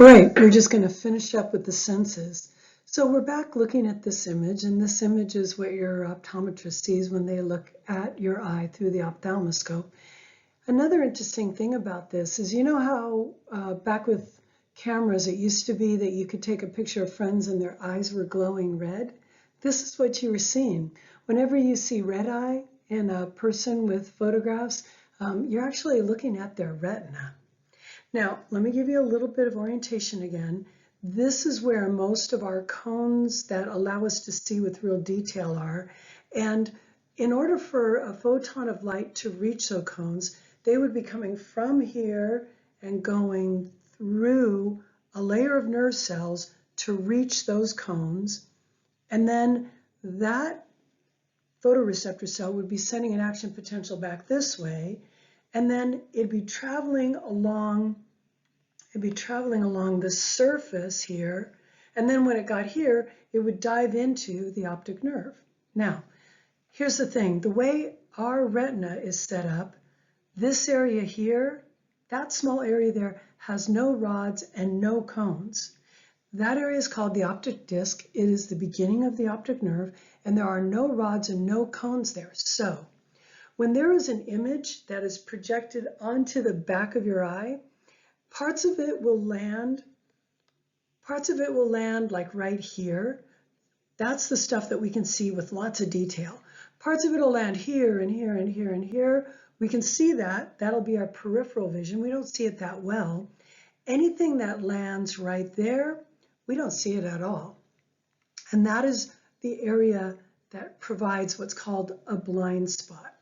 All right, we're just going to finish up with the senses. So we're back looking at this image, and this image is what your optometrist sees when they look at your eye through the ophthalmoscope. Another interesting thing about this is, you know how back with cameras it used to be that you could take a picture of friends and their eyes were glowing red? This is what you were seeing. Whenever you see red eye in a person with photographs, you're actually looking at their retina. Now, let me give you a little bit of orientation again. This is where most of our cones that allow us to see with real detail are. And in order for a photon of light to reach those cones, they would be coming from here and going through a layer of nerve cells to reach those cones. And then that photoreceptor cell would be sending an action potential back this way. And then it'd be traveling along the surface here, and then when it got here, it would dive into the optic nerve. Now, here's the thing. The way our retina is set up, this area here, that small area there, has no rods and no cones. That area is called the optic disc. It is the beginning of the optic nerve, and there are no rods and no cones there. So, when there is an image that is projected onto the back of your eye, parts of it will land like right here. That's the stuff that we can see with lots of detail. Parts of it will land here and here and here and here. We can see that. That'll be our peripheral vision. We don't see it that well. Anything that lands right there, we don't see it at all. And that is the area that provides what's called a blind spot.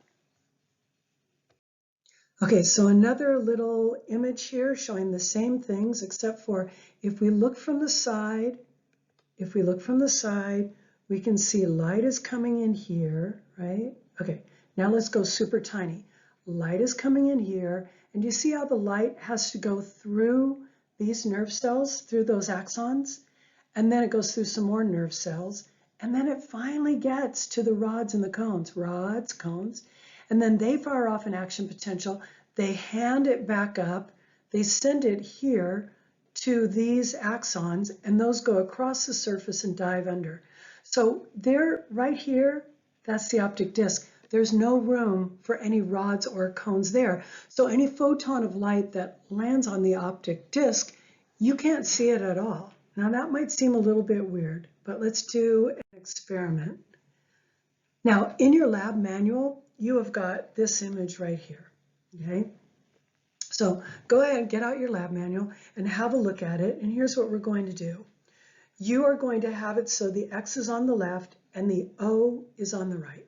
Okay, so another little image here showing the same things, except for if we look from the side, we can see light is coming in here, right? Okay, now let's go super tiny. Light is coming in here, and you see how the light has to go through these nerve cells, through those axons, and then it goes through some more nerve cells, and then it finally gets to the rods and the cones, cones, and then they fire off an action potential. They hand it back up. They send it here to these axons, and those go across the surface and dive under. So they're right here. That's the optic disc. There's no room for any rods or cones there. So any photon of light that lands on the optic disc, you can't see it at all. Now that might seem a little bit weird, but let's do an experiment. Now in your lab manual, you have got this image right here, okay? So go ahead and get out your lab manual and have a look at it. And here's what we're going to do. You are going to have it so the X is on the left and the O is on the right.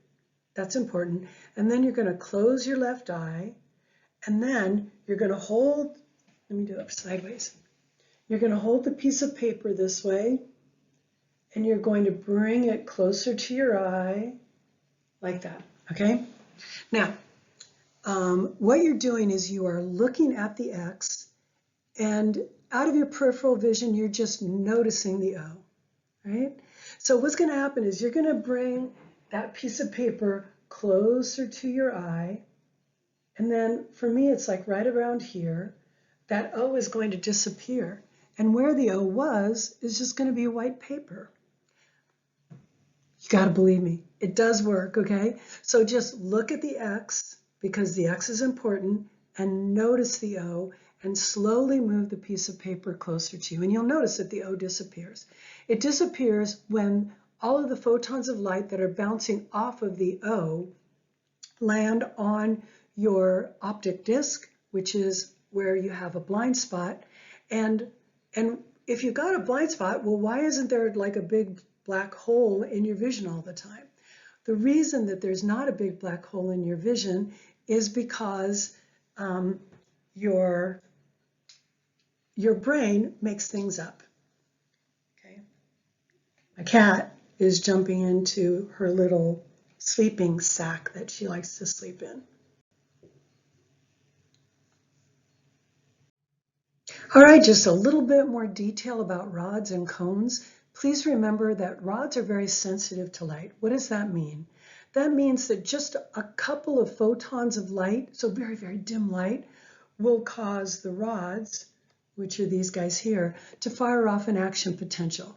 That's important. And then you're going to close your left eye, and then you're going to hold, let me do it sideways. You're going to hold the piece of paper this way, and you're going to bring it closer to your eye like that, okay? Now, what you're doing is you are looking at the X, and out of your peripheral vision, you're just noticing the O, right? So what's going to happen is you're going to bring that piece of paper closer to your eye, and then for me, it's like right around here. That O is going to disappear, and where the O was is just going to be white paper. You got to believe me, it does work, okay? So just look at the X, because the X is important, and notice the O, and slowly move the piece of paper closer to you, and you'll notice that the O disappears. It disappears when all of the photons of light that are bouncing off of the O land on your optic disc, which is where you have a blind spot. And if you've got a blind spot, well, why isn't there like a big black hole in your vision all the time? The reason that there's not a big black hole in your vision is because your brain makes things up. Okay. My cat is jumping into her little sleeping sack that she likes to sleep in. All right, just a little bit more detail about rods and cones. Please remember that rods are very sensitive to light. What does that mean? That means that just a couple of photons of light, so very, very dim light, will cause the rods which are these guys here, to fire off an action potential.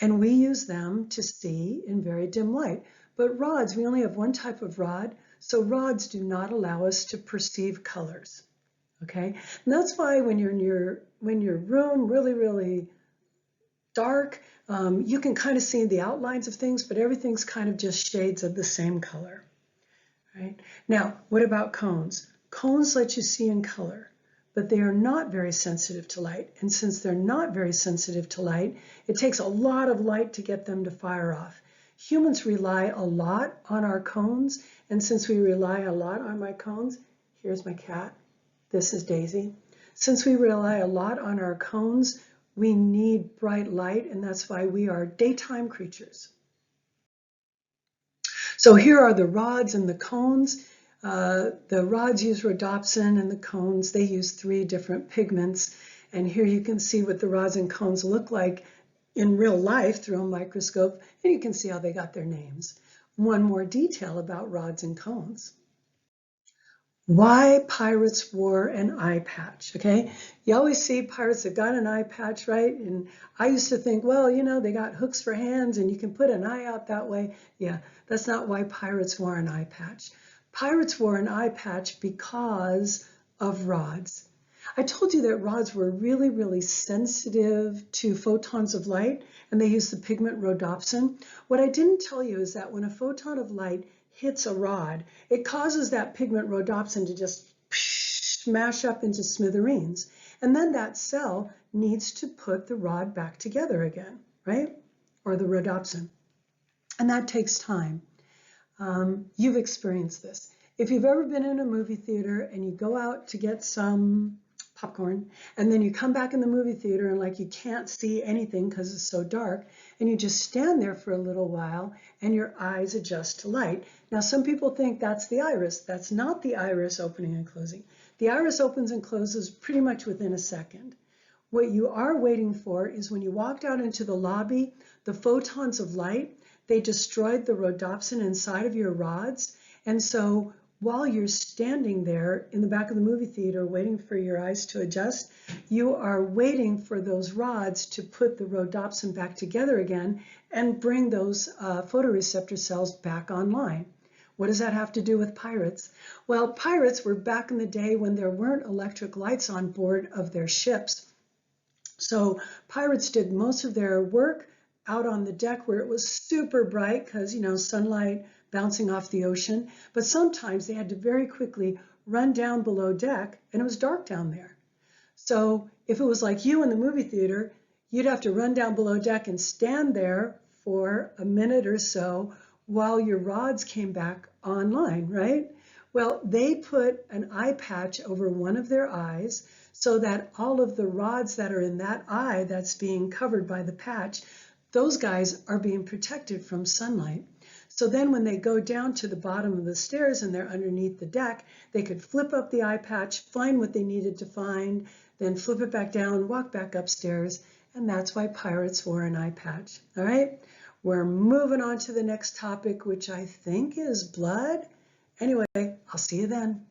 And we use them to see in very dim light. But rods, we only have one type of rod, so rods do not allow us to perceive colors. Okay, and that's why when you're in your room really, really dark, you can kind of see the outlines of things, but everything's kind of just shades of the same color. Right? Now, what about cones? Cones let you see in color, but they are not very sensitive to light. And since they're not very sensitive to light, it takes a lot of light to get them to fire off. Humans rely a lot on our cones, and since we rely a lot on my cones, here's my cat, this is Daisy. Since we rely a lot on our cones, we need bright light, and that's why we are daytime creatures. So here are the rods and the cones. The rods use rhodopsin, and the cones, they use 3 different pigments. And here you can see what the rods and cones look like in real life through a microscope, and you can see how they got their names. One more detail about rods and cones. Why pirates wore an eye patch, okay? You always see pirates that got an eye patch, right? And I used to think, well, you know, they got hooks for hands and you can put an eye out that way. Yeah, that's not why pirates wore an eye patch. Pirates wore an eye patch because of rods. I told you that rods were really, really sensitive to photons of light, and they use the pigment rhodopsin. What I didn't tell you is that when a photon of light hits a rod, it causes that pigment rhodopsin to just smash up into smithereens. And then that cell needs to put the rod back together again, right? Or the rhodopsin. And that takes time. You've experienced this. If you've ever been in a movie theater and you go out to get some popcorn, and then you come back in the movie theater and like you can't see anything because it's so dark, and you just stand there for a little while and your eyes adjust to light. Now some people think that's the iris. That's not the iris opening and closing. The iris opens and closes pretty much within a second. What you are waiting for is when you walked out into the lobby, the photons of light, they destroyed the rhodopsin inside of your rods, and so while you're standing there in the back of the movie theater waiting for your eyes to adjust, you are waiting for those rods to put the rhodopsin back together again and bring those photoreceptor cells back online. What does that have to do with pirates? Well, pirates were back in the day when there weren't electric lights on board of their ships. So pirates did most of their work out on the deck where it was super bright because, you know, sunlight bouncing off the ocean, but sometimes they had to very quickly run down below deck and it was dark down there. So if it was like you in the movie theater, you'd have to run down below deck and stand there for a minute or so while your rods came back online, right? Well, they put an eye patch over one of their eyes so that all of the rods that are in that eye that's being covered by the patch, those guys are being protected from sunlight. So then when they go down to the bottom of the stairs and they're underneath the deck, they could flip up the eye patch, find what they needed to find, then flip it back down, walk back upstairs, and that's why pirates wore an eye patch. All right, we're moving on to the next topic, which I think is blood. Anyway, I'll see you then.